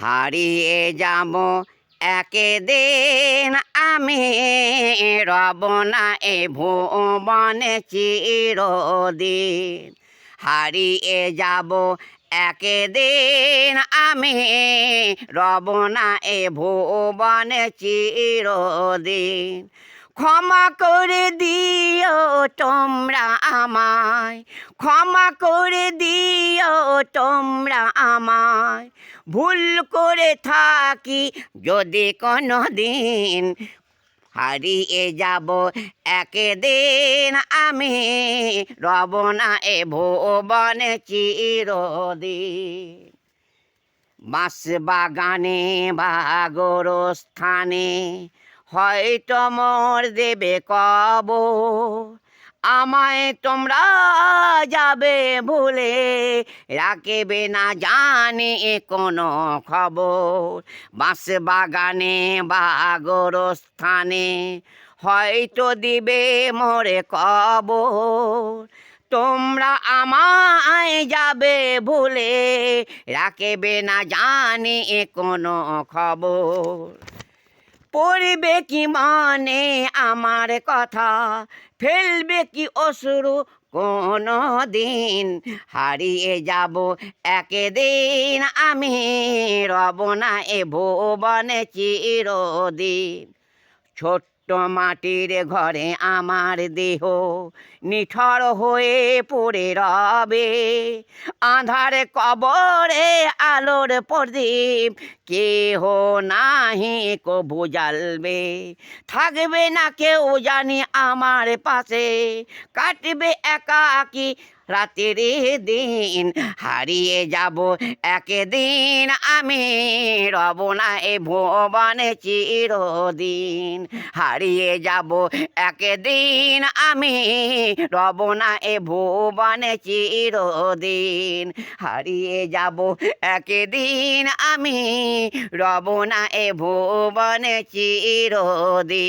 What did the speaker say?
হারিয়ে যাব একদিন আমি, রব না এ ভুবনে চিরদিন। হারিয়ে যাব একদিন আমি, রব না এ ভুবনে চিরদিন। ক্ষমা করে দিও তোমরা আমায়, ক্ষমা করে দিও তোমরা আমায়, ভুল করে থাকি যদি কোনো দিন। হারিয়ে যাব একদিন আমি, রব না এ ভুবনে চিরদিন। বাঁশ বাগানে বা গোরস্থানে হয়তো মোর দেবে কবর, আমায় তোমরা যাবে ভুলে, রাখবে না জানি কোনো খবর। বাঁশ বাগানে বা গোরস্থানে হয়তো দিবে মোরে কবর, তোমরা আমায় যাবে ভুলে, রাখবে না জানি কোনো খবর। পড়বে কি মনে আমার কথা, ফেলবে কি অশ্রু কোনো দিন। হারিয়ে যাব একদিন আমি, রব না এ ভুবনে চিরদিন। ছোট্ট মাটির ঘরে আমার দেহ নিথর হয়ে পড়ে রবে, আঁধারে কবরে আলোর প্রদীপ কেহ নাহি কভু জ্বালবে। থাকবে না কেউ জানি আমার পাশে, কাটবে একাকী রাতের দিন। হারিয়ে যাব একদিন আমি, রব না এ ভুবনে চিরদিন। হারিয়ে যাব একদিন আমি, রব না এ ভুবনে চিরদিন। হারিয়ে যাব একদিন আমি, রব না এ ভুবনে চিরদিন।